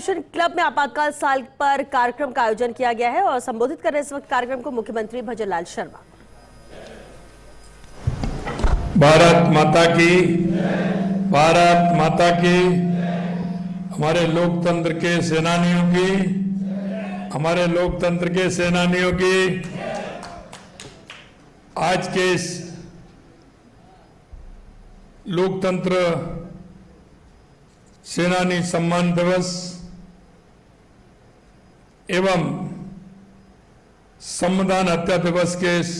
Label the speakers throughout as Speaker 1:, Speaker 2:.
Speaker 1: Club में आपातकाल साल पर कार्यक्रम का आयोजन किया गया है और संबोधित कर रहे इस वक्त कार्यक्रम को मुख्यमंत्री भजनलाल शर्मा।
Speaker 2: भारत माता की, भारत माता की। हमारे लोकतंत्र के सेनानियों की, हमारे लोकतंत्र के सेनानियों की आज के इस लोकतंत्र सेनानी सम्मान दिवस एवं संविधान हत्या दिवस के इस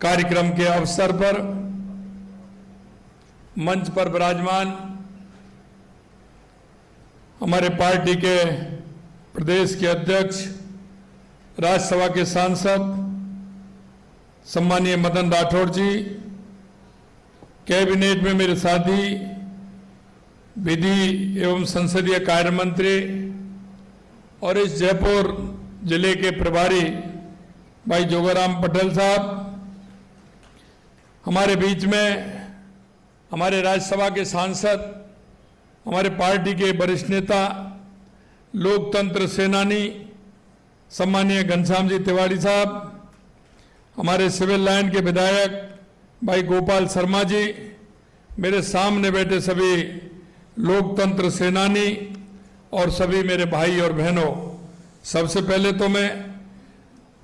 Speaker 2: कार्यक्रम के अवसर पर मंच पर विराजमान हमारे पार्टी के प्रदेश के अध्यक्ष, राज्यसभा के सांसद सम्मानीय मदन राठौड़ जी, कैबिनेट में मेरे साथी विधि एवं संसदीय कार्य मंत्री और इस जयपुर जिले के प्रभारी भाई जोगाराम पटेल साहब, हमारे बीच में हमारे राज्यसभा के सांसद, हमारे पार्टी के वरिष्ठ नेता, लोकतंत्र सेनानी सम्मानीय घनश्याम जी तिवारी साहब, हमारे सिविल लाइन के विधायक भाई गोपाल शर्मा जी, मेरे सामने बैठे सभी लोकतंत्र सेनानी और सभी मेरे भाई और बहनों, सबसे पहले तो मैं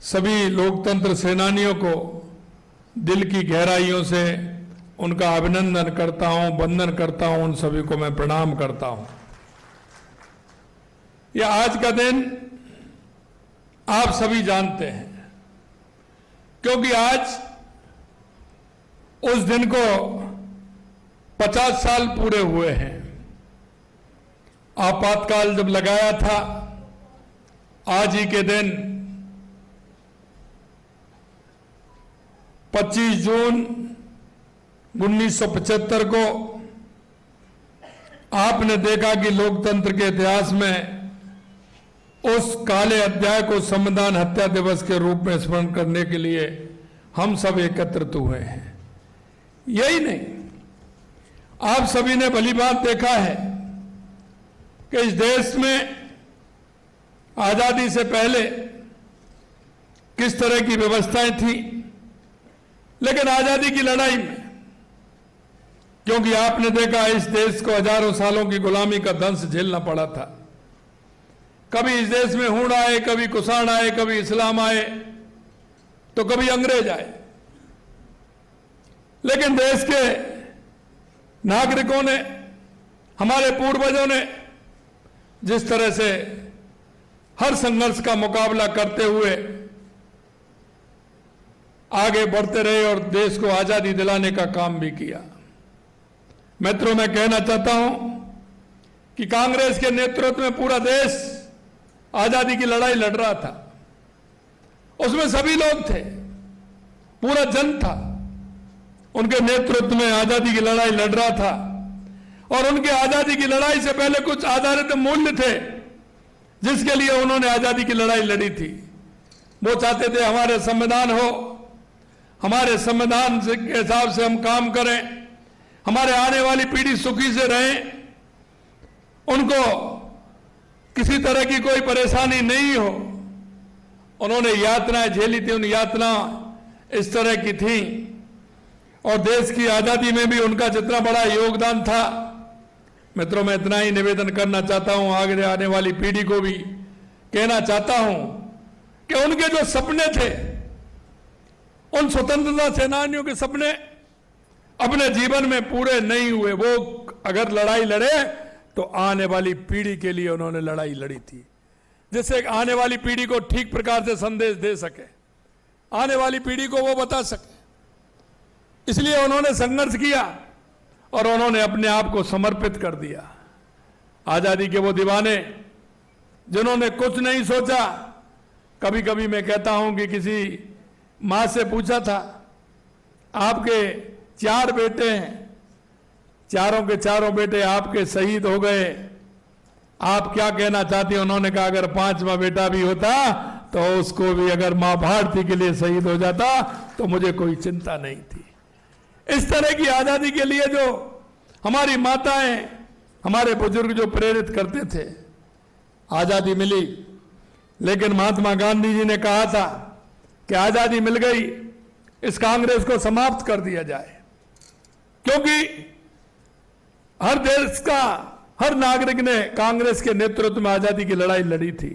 Speaker 2: सभी लोकतंत्र सेनानियों को दिल की गहराइयों से उनका अभिनंदन करता हूं, वंदन करता हूं, उन सभी को मैं प्रणाम करता हूं। यह आज का दिन आप सभी जानते हैं, क्योंकि आज उस दिन को 50 साल पूरे हुए हैं। आपातकाल जब लगाया था, आज ही के दिन 25 जून 1975 को आपने देखा कि लोकतंत्र के इतिहास में उस काले अध्याय को संविधान हत्या दिवस के रूप में स्मरण करने के लिए हम सब एकत्रित हुए हैं। यही नहीं, आप सभी ने भली बात देखा है कि इस देश में आजादी से पहले किस तरह की व्यवस्थाएं थी, लेकिन आजादी की लड़ाई में, क्योंकि आपने देखा इस देश को हजारों सालों की गुलामी का दंश झेलना पड़ा था। कभी इस देश में हूण आए, कभी कुषाण आए, कभी इस्लाम आए, तो कभी अंग्रेज आए, लेकिन देश के नागरिकों ने, हमारे पूर्वजों ने जिस तरह से हर संघर्ष का मुकाबला करते हुए आगे बढ़ते रहे और देश को आजादी दिलाने का काम भी किया। मित्रों, मैं कहना चाहता हूं कि कांग्रेस के नेतृत्व में पूरा देश आजादी की लड़ाई लड़ रहा था। उसमें सभी लोग थे, पूरा जन था, उनके नेतृत्व में आजादी की लड़ाई लड़ रहा था। और उनके आजादी की लड़ाई से पहले कुछ आधारित मूल्य थे जिसके लिए उन्होंने आजादी की लड़ाई लड़ी थी। वो चाहते थे हमारे संविधान हो, हमारे संविधान के हिसाब से हम काम करें, हमारे आने वाली पीढ़ी सुखी से रहे, उनको किसी तरह की कोई परेशानी नहीं हो। उन्होंने यातनाएं झेली थी, उन यातना इस तरह की थी, और देश की आजादी में भी उनका जितना बड़ा योगदान था। मित्रों, मैं इतना ही निवेदन करना चाहता हूं, आगे आने वाली पीढ़ी को भी कहना चाहता हूं कि उनके जो सपने थे, उन स्वतंत्रता सेनानियों के सपने अपने जीवन में पूरे नहीं हुए। वो अगर लड़ाई लड़े तो आने वाली पीढ़ी के लिए उन्होंने लड़ाई लड़ी थी, जिससे आने वाली पीढ़ी को ठीक प्रकार से संदेश दे सके, आने वाली पीढ़ी को वो बता सके। इसलिए उन्होंने संघर्ष किया और उन्होंने अपने आप को समर्पित कर दिया। आजादी के वो दीवाने जिन्होंने कुछ नहीं सोचा। कभी कभी मैं कहता हूं कि किसी मां से पूछा था, आपके 4 बेटे हैं, चारों के चारों बेटे आपके शहीद हो गए, आप क्या कहना चाहती हैं? उन्होंने कहा अगर 5वां बेटा भी होता तो उसको भी अगर मां भारती के लिए शहीद हो जाता तो मुझे कोई चिंता नहीं थी। इस तरह की आजादी के लिए जो हमारी माताएं, हमारे बुजुर्ग जो प्रेरित करते थे। आजादी मिली, लेकिन महात्मा गांधी जी ने कहा था कि आजादी मिल गई, इस कांग्रेस को समाप्त कर दिया जाए, क्योंकि हर देश का हर नागरिक ने कांग्रेस के नेतृत्व में आजादी की लड़ाई लड़ी थी,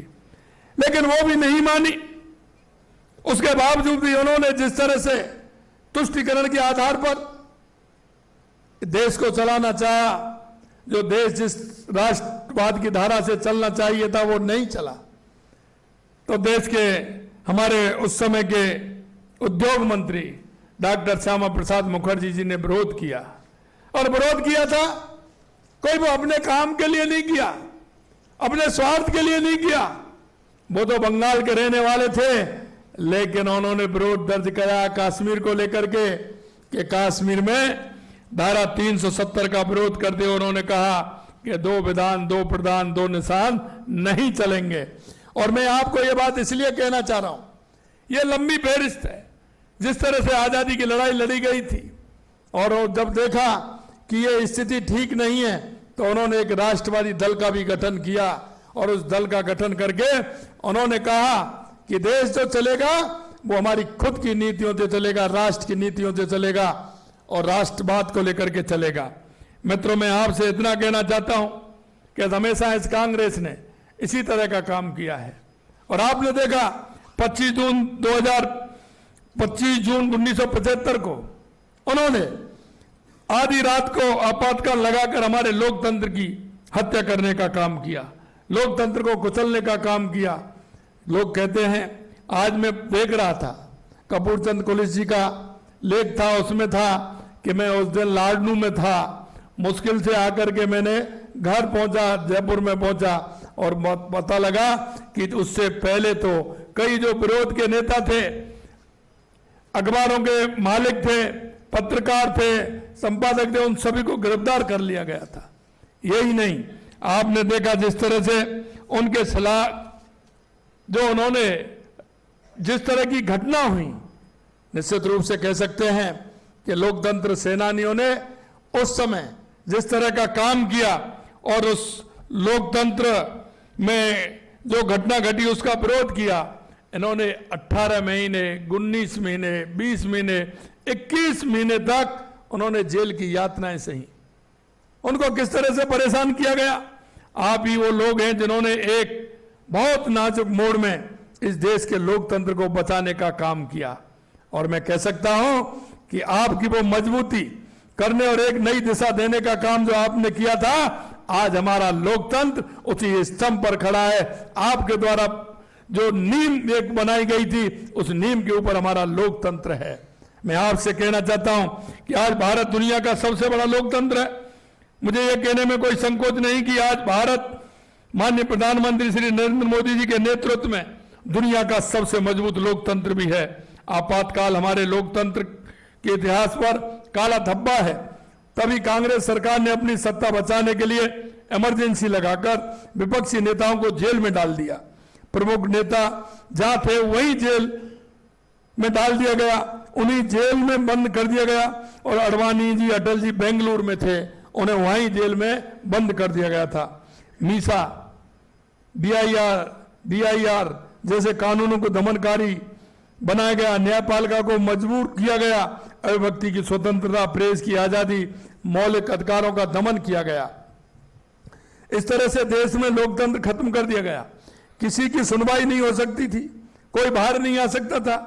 Speaker 2: लेकिन वो भी नहीं मानी। उसके बावजूद भी उन्होंने जिस तरह से तुष्टीकरण के आधार पर देश को चलाना चाहा, जो देश जिस राष्ट्रवाद की धारा से चलना चाहिए था वो नहीं चला, तो देश के हमारे उस समय के उद्योग मंत्री डॉक्टर श्यामा प्रसाद मुखर्जी जी ने विरोध किया। और विरोध किया था, कोई वो अपने काम के लिए नहीं किया, अपने स्वार्थ के लिए नहीं किया। वो तो बंगाल के रहने वाले थे, लेकिन उन्होंने विरोध दर्ज कराया कश्मीर को लेकर के कि कश्मीर में धारा 370 का विरोध करते हुए उन्होंने कहा कि 2 विधान 2 प्रधान 2 निशान नहीं चलेंगे। और मैं आपको ये बात इसलिए कहना चाह रहा हूं, ये लंबी फहरिस्त है जिस तरह से आजादी की लड़ाई लड़ी गई थी, और जब देखा कि ये स्थिति ठीक नहीं है तो उन्होंने एक राष्ट्रवादी दल का भी गठन किया, और उस दल का गठन करके उन्होंने कहा कि देश जो चलेगा वो हमारी खुद की नीतियों से चलेगा, राष्ट्र की नीतियों से चलेगा और राष्ट्रवाद को लेकर के चलेगा। मित्रों, मैं आपसे इतना कहना चाहता हूं कि हमेशा इस कांग्रेस ने इसी तरह का काम किया है। और आपने देखा 25 जून 1975 को उन्होंने आधी रात को आपातकाल लगाकर हमारे लोकतंत्र की हत्या करने का काम किया, लोकतंत्र को कुचलने का काम किया। लोग कहते हैं, आज मैं देख रहा था कपूर चंद कुलिस जी का लेख था, उसमें था कि मैं उस दिन लाडनू में था, मुश्किल से आकर के मैंने घर पहुंचा, जयपुर में पहुंचा, और पता लगा कि उससे पहले तो कई जो विरोध के नेता थे, अखबारों के मालिक थे, पत्रकार थे, संपादक थे, उन सभी को गिरफ्तार कर लिया गया था। यही नहीं, आपने देखा जिस तरह से उनके खिलाफ जो उन्होंने जिस तरह की घटना हुई, निश्चित रूप से कह सकते हैं कि लोकतंत्र सेनानियों ने उस समय जिस तरह का काम किया और उस लोकतंत्र में जो घटना घटी उसका विरोध किया। इन्होंने 18 महीने, 19 महीने, 20 महीने, 21 महीने तक उन्होंने जेल की यातनाएं सही। उनको किस तरह से परेशान किया गया। आप ही वो लोग हैं जिन्होंने एक बहुत नाजुक मोड़ में इस देश के लोकतंत्र को बचाने का काम किया, और मैं कह सकता हूं कि आपकी वो मजबूती करने और एक नई दिशा देने का काम जो आपने किया था, आज हमारा लोकतंत्र उसी स्तंभ पर खड़ा है। आपके द्वारा जो नींव एक बनाई गई थी, उस नींव के ऊपर हमारा लोकतंत्र है। मैं आपसे कहना चाहता हूं कि आज भारत दुनिया का सबसे बड़ा लोकतंत्र है। मुझे यह कहने में कोई संकोच नहीं कि आज भारत माननीय प्रधानमंत्री श्री नरेंद्र मोदी जी के नेतृत्व में दुनिया का सबसे मजबूत लोकतंत्र भी है। आपातकाल हमारे लोकतंत्र के इतिहास पर काला धब्बा है। तभी कांग्रेस सरकार ने अपनी सत्ता बचाने के लिए इमरजेंसी लगाकर विपक्षी नेताओं को जेल में डाल दिया। प्रमुख नेता जहां थे वही जेल में डाल दिया गया, उन्हीं जेल में बंद कर दिया गया। और अडवाणी जी, अटल जी बेंगलुरु में थे, उन्हें वहीं जेल में बंद कर दिया गया था। मीसा, DIR जैसे कानूनों को दमनकारी बनाया गया। न्यायपालिका को मजबूर किया गया। अभिव्यक्ति की स्वतंत्रता, प्रेस की आजादी, मौलिक अधिकारों का दमन किया गया। इस तरह से देश में लोकतंत्र खत्म कर दिया गया। किसी की सुनवाई नहीं हो सकती थी, कोई बाहर नहीं आ सकता था।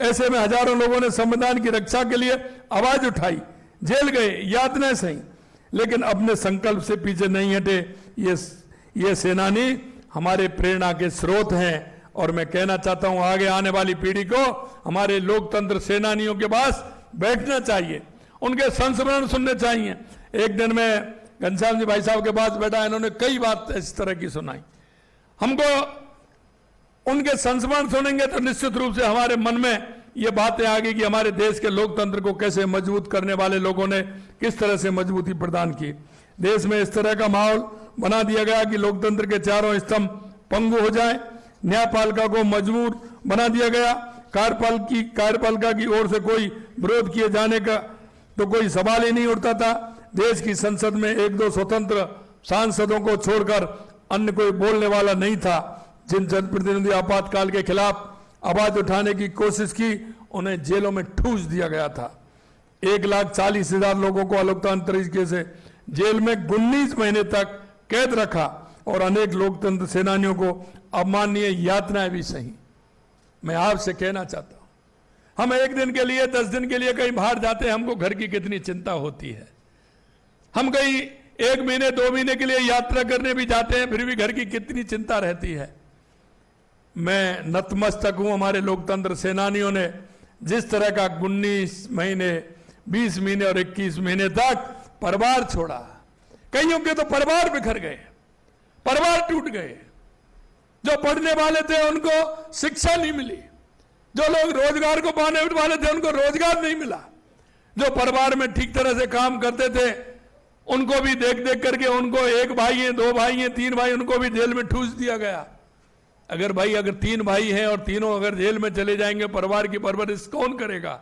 Speaker 2: ऐसे में हजारों लोगों ने संविधान की रक्षा के लिए आवाज उठाई, जेल गए, यातनाएं सही, लेकिन अपने संकल्प से पीछे नहीं हटे। ये सेनानी हमारे प्रेरणा के स्रोत हैं। और मैं कहना चाहता हूं आगे आने वाली पीढ़ी को हमारे लोकतंत्र सेनानियों के पास बैठना चाहिए, उनके संस्मरण सुनने चाहिए। एक दिन मैं घनश्याम जी भाई साहब के पास बैठा, इन्होंने कई बात इस तरह की सुनाई। हमको उनके संस्मरण सुनेंगे तो निश्चित रूप से हमारे मन में ये बातें आ गई कि हमारे देश के लोकतंत्र को कैसे मजबूत करने वाले लोगों ने किस तरह से मजबूती प्रदान की। देश में इस तरह का माहौल बना दिया गया कि लोकतंत्र के चारों स्तंभ पंगु हो जाए। न्यायपालिका को मजबूर बना दिया गया। कार्यपालिका की ओर से कोई विरोध किए जाने का तो कोई सवाल ही नहीं उठता था। देश की संसद में 1-2 स्वतंत्र सांसदों को छोड़कर अन्य कोई बोलने वाला नहीं था। जिन जनप्रतिनिधि आपातकाल के खिलाफ आवाज उठाने की कोशिश की उन्हें जेलों में ठूस दिया गया था। 1,40,000 लोगों को अलोकतांत्रिक तरीके से जेल में 19 महीने तक कैद रखा और अनेक लोकतंत्र सेनानियों को अमानवीय यातनाएं भी सही। मैं आपसे कहना चाहता हूं, हम एक दिन के लिए 10 दिन के लिए कहीं बाहर जाते हैं, हमको घर की कितनी चिंता होती है। हम कहीं 1 महीने 2 महीने के लिए यात्रा करने भी जाते हैं, फिर भी घर की कितनी चिंता रहती है। मैं नतमस्तक हूं हमारे लोकतंत्र सेनानियों ने जिस तरह का 19 महीने 20 महीने और 21 महीने तक परिवार छोड़ा। कईयों के तो परिवार बिखर गए, परिवार टूट गए। जो पढ़ने वाले थे उनको शिक्षा नहीं मिली, जो लोग रोजगार को पाने वाले थे उनको रोजगार नहीं मिला, जो परिवार में ठीक तरह से काम करते थे उनको भी देख देख करके, उनको 1 भाई है 2 भाई है 3 भाई, उनको भी जेल में ठूस दिया गया। अगर 3 भाई हैं और तीनों अगर जेल में चले जाएंगे, परिवार की परवरिश कौन करेगा।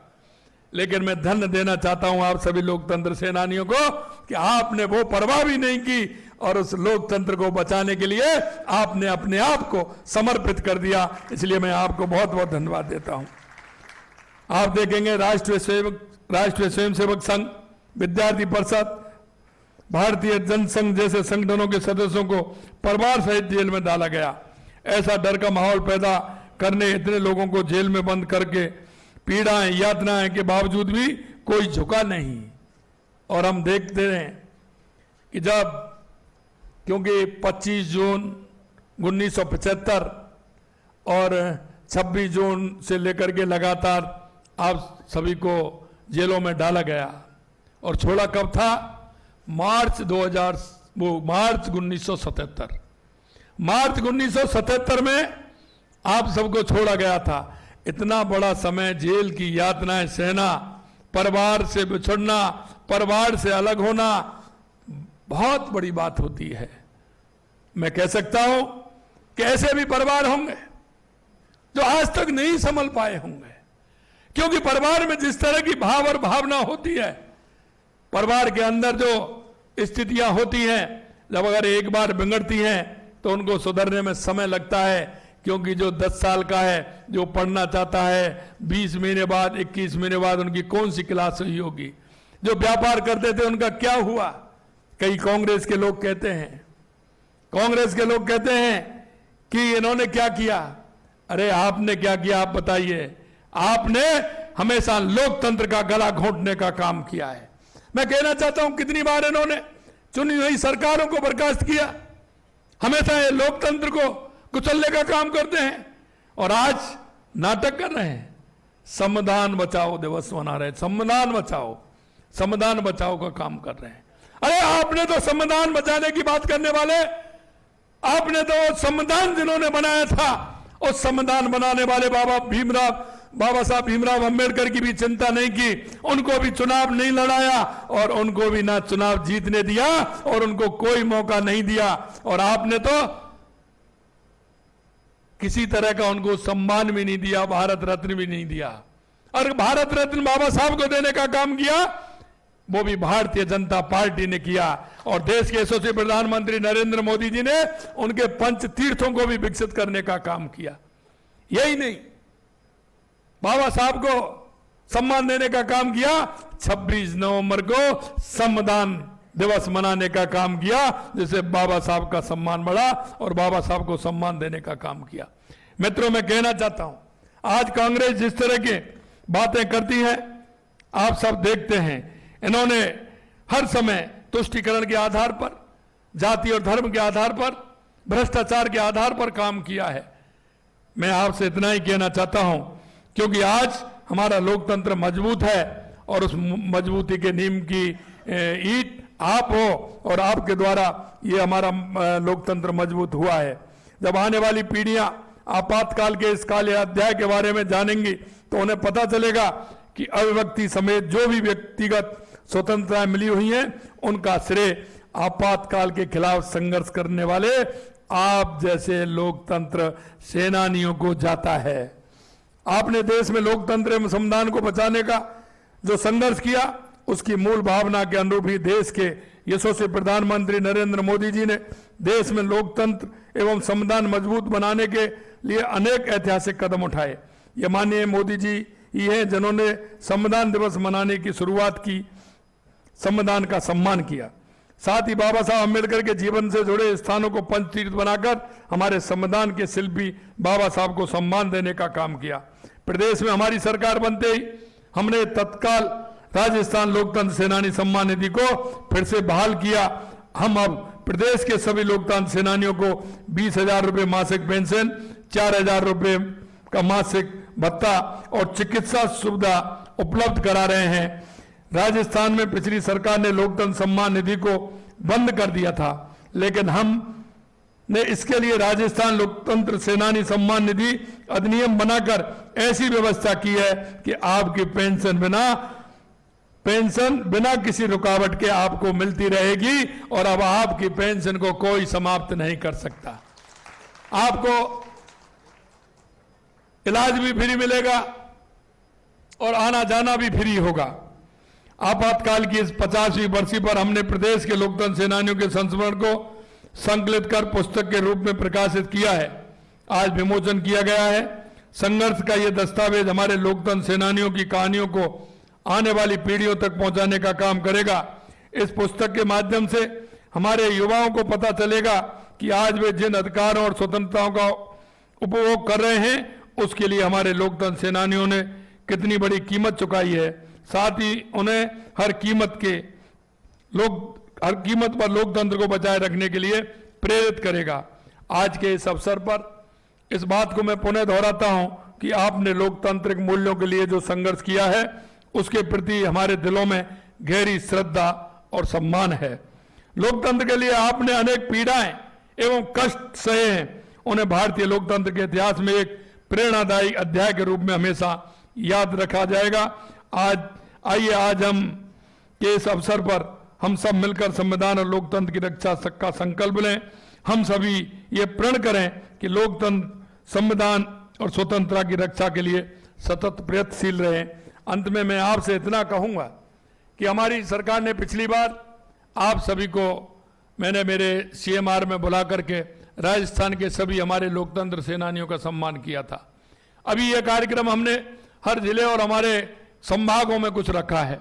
Speaker 2: लेकिन मैं धन्य देना चाहता हूं आप सभी लोकतंत्र सेनानियों को कि आपने वो परवाह भी नहीं की और उस लोकतंत्र को बचाने के लिए आपने अपने आप को समर्पित कर दिया। इसलिए मैं आपको बहुत बहुत धन्यवाद देता हूं। आप देखेंगे राष्ट्रीय स्वयंसेवक संघ, विद्यार्थी परिषद, भारतीय जनसंघ जैसे संगठनों के सदस्यों को परिवार सहित जेल में डाला गया। ऐसा डर का माहौल पैदा करने इतने लोगों को जेल में बंद करके पीड़ाएं यातनाएं के बावजूद भी कोई झुका नहीं। और हम देखते हैं कि जब, क्योंकि 25 जून 1975 और 26 जून से लेकर के लगातार आप सभी को जेलों में डाला गया और छोड़ा कब था? मार्च 1977 मार्च 1977 में आप सबको छोड़ा गया था। इतना बड़ा समय जेल की यातनाएं सहना, परिवार से बिछड़ना, परिवार से अलग होना बहुत बड़ी बात होती है। मैं कह सकता हूं कि ऐसे भी परिवार होंगे जो आज तक नहीं संभल पाए होंगे, क्योंकि परिवार में जिस तरह की भाव और भावना होती है, परिवार के अंदर जो स्थितियां होती हैं, जब अगर एक बार बिगड़ती हैं तो उनको सुधरने में समय लगता है। क्योंकि जो 10 साल का है, जो पढ़ना चाहता है, 20 महीने बाद 21 महीने बाद उनकी कौन सी क्लास हुई होगी। जो व्यापार करते थे उनका क्या हुआ। कई कांग्रेस के लोग कहते हैं कि इन्होंने क्या किया। अरे आपने क्या किया, आप बताइए। आपने हमेशा लोकतंत्र का गला घोंटने का काम किया है। मैं कहना चाहता हूं कितनी बार इन्होंने चुनी हुई सरकारों को बर्खास्त किया, हमेशा ये लोकतंत्र को कुचलने का काम करते हैं और आज नाटक कर रहे हैं। संविधान बचाओ दिवस मना रहे, संविधान बचाओ का काम कर रहे हैं। अरे आपने तो संविधान बचाने की बात करने वाले, आपने तो संविधान जिन्होंने बनाया था उस संविधान बनाने वाले बाबा साहब भीमराव अंबेडकर की भी चिंता नहीं की, उनको भी चुनाव नहीं लड़ाया और उनको भी ना चुनाव जीतने दिया और उनको कोई मौका नहीं दिया। और आपने तो किसी तरह का उनको सम्मान भी नहीं दिया, भारत रत्न भी नहीं दिया। और भारत रत्न बाबा साहब को देने का काम किया वो भी भारतीय जनता पार्टी ने किया। और देश के यशस्वी प्रधानमंत्री नरेंद्र मोदी जी ने उनके पंच तीर्थों को भी विकसित करने का काम किया। यही नहीं, बाबा साहब को सम्मान देने का काम किया। 26 नवंबर को संविधान दिवस मनाने का काम किया, जिससे बाबा साहब का सम्मान बढ़ा और बाबा साहब को सम्मान देने का काम किया। मित्रों, मैं कहना चाहता हूं, आज कांग्रेस जिस तरह की बातें करती है आप सब देखते हैं। इन्होंने हर समय तुष्टीकरण के आधार पर, जाति और धर्म के आधार पर, भ्रष्टाचार के आधार पर काम किया है। मैं आपसे इतना ही कहना चाहता हूं, क्योंकि आज हमारा लोकतंत्र मजबूत है और उस मजबूती के नींव की ईंट आप हो और आपके द्वारा ये हमारा लोकतंत्र मजबूत हुआ है। जब आने वाली पीढ़ियां आपातकाल के इस काले अध्याय के बारे में जानेंगी तो उन्हें पता चलेगा कि अभिव्यक्ति समेत जो भी व्यक्तिगत स्वतंत्रताएं मिली हुई हैं उनका श्रेय आपातकाल के खिलाफ संघर्ष करने वाले आप जैसे लोकतंत्र सेनानियों को जाता है। आपने देश में लोकतंत्र एवं संविधान को बचाने का जो संघर्ष किया उसकी मूल भावना के अनुरूप ही देश के यशस्वी प्रधानमंत्री नरेंद्र मोदी जी ने देश में लोकतंत्र एवं संविधान मजबूत बनाने के लिए अनेक ऐतिहासिक कदम उठाए। ये माननीय मोदी जी ही हैं जिन्होंने संविधान दिवस मनाने की शुरुआत की, संविधान का सम्मान किया। साथ ही बाबा साहब अम्बेडकर के जीवन से जुड़े स्थानों को पंचतीर्थ बनाकर हमारे संविधान के शिल्पी बाबा साहब को सम्मान देने का काम किया। प्रदेश में हमारी सरकार बनते ही हमने तत्काल राजस्थान लोकतंत्र सेनानी सम्मान निधि को फिर से बहाल किया। हम अब प्रदेश के सभी लोकतंत्र सेनानियों को 20,000 रुपये मासिक पेंशन, 4,000 रुपये का मासिक भत्ता और चिकित्सा सुविधा उपलब्ध करा रहे हैं। राजस्थान में पिछली सरकार ने लोकतंत्र सम्मान निधि को बंद कर दिया था, लेकिन हमने इसके लिए राजस्थान लोकतंत्र सेनानी सम्मान निधि अधिनियम बनाकर ऐसी व्यवस्था की है कि आपकी पेंशन बिना किसी रुकावट के आपको मिलती रहेगी और अब आपकी पेंशन को कोई समाप्त नहीं कर सकता। आपको इलाज भी फ्री मिलेगा और आना जाना भी फ्री होगा। आपातकाल की इस 50वीं बरसी पर हमने प्रदेश के लोकतंत्र सेनानियों के संस्मरण को संकलित कर पुस्तक के रूप में प्रकाशित किया है। आज विमोचन किया गया है। संघर्ष का यह दस्तावेज हमारे लोकतंत्र सेनानियों की कहानियों को आने वाली पीढ़ियों तक पहुंचाने का काम करेगा। इस पुस्तक के माध्यम से हमारे युवाओं को पता चलेगा कि आज वे जिन अधिकारों और स्वतंत्रताओं का उपभोग कर रहे हैं उसके लिए हमारे लोकतंत्र सेनानियों ने कितनी बड़ी कीमत चुकाई है। साथ ही उन्हें हर कीमत पर लोकतंत्र को बचाए रखने के लिए प्रेरित करेगा। आज के इस अवसर पर इस बात को मैं पुनः दोहराता हूं कि आपने लोकतांत्रिक मूल्यों के लिए जो संघर्ष किया है उसके प्रति हमारे दिलों में गहरी श्रद्धा और सम्मान है। लोकतंत्र के लिए आपने अनेक पीड़ाएं एवं कष्ट सहे हैं। उन्हें भारतीय लोकतंत्र के इतिहास में एक प्रेरणादायी अध्याय के रूप में हमेशा याद रखा जाएगा। आज हम के इस अवसर पर हम सब मिलकर संविधान और लोकतंत्र की रक्षा का संकल्प लें। हम सभी ये प्रण करें कि लोकतंत्र, संविधान और स्वतंत्रता की रक्षा के लिए सतत प्रयत्नशील रहें। अंत में मैं आपसे इतना कहूंगा कि हमारी सरकार ने पिछली बार आप सभी को मैंने मेरे CMR में बुला करके राजस्थान के सभी हमारे लोकतंत्र सेनानियों का सम्मान किया था। अभी यह कार्यक्रम हमने हर जिले और हमारे संभागों में कुछ रखा है।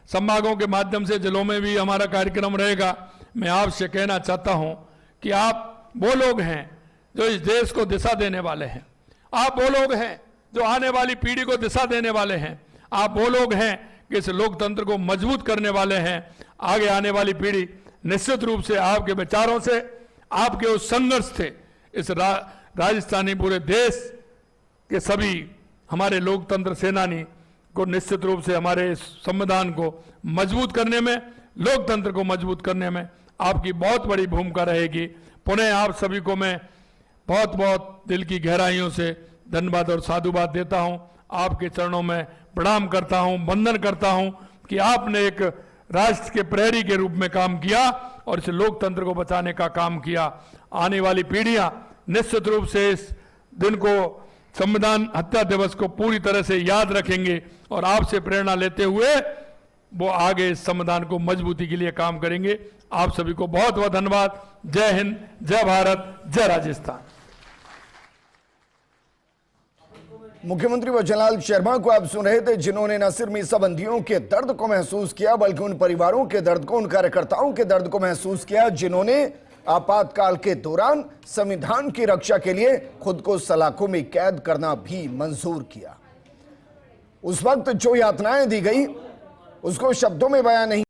Speaker 2: संभागों के माध्यम से जिलों में भी हमारा कार्यक्रम रहेगा। मैं आपसे कहना चाहता हूं कि आप वो लोग हैं जो इस देश को दिशा देने वाले हैं। आप वो लोग हैं जो आने वाली पीढ़ी को दिशा देने वाले हैं। आप वो लोग हैं कि इस लोकतंत्र को मजबूत करने वाले हैं। आगे आने वाली पीढ़ी निश्चित रूप से आपके विचारों से, आपके उस संघर्ष से इस राजस्थानी पूरे देश के सभी हमारे लोकतंत्र सेनानी को निश्चित रूप से हमारे इस संविधान को मजबूत करने में, लोकतंत्र को मजबूत करने में आपकी बहुत बड़ी भूमिका रहेगी। पुनः आप सभी को मैं बहुत बहुत दिल की गहराइयों से धन्यवाद और साधुवाद देता हूं। आपके चरणों में प्रणाम करता हूं, वंदन करता हूं कि आपने एक राष्ट्र के प्रहरी के रूप में काम किया और इस लोकतंत्र को बचाने का काम किया। आने वाली पीढ़ियां निश्चित रूप से इस दिन को, संविधान हत्या दिवस को पूरी तरह से याद रखेंगे और आपसे प्रेरणा लेते हुए वो आगे इस संविधान को मजबूती के लिए काम करेंगे। आप सभी को बहुत बहुत धन्यवाद। जय हिंद, जय भारत, जय राजस्थान।
Speaker 3: मुख्यमंत्री भजनलाल शर्मा को आप सुन रहे थे, जिन्होंने न सिर्फ मीसाबंदियों के दर्द को महसूस किया बल्कि उन परिवारों के दर्द को, उन कार्यकर्ताओं के दर्द को महसूस किया जिन्होंने आपातकाल के दौरान संविधान की रक्षा के लिए खुद को सलाखों में कैद करना भी मंजूर किया। उस वक्त जो यातनाएं दी गई उसको शब्दों में बयां नहीं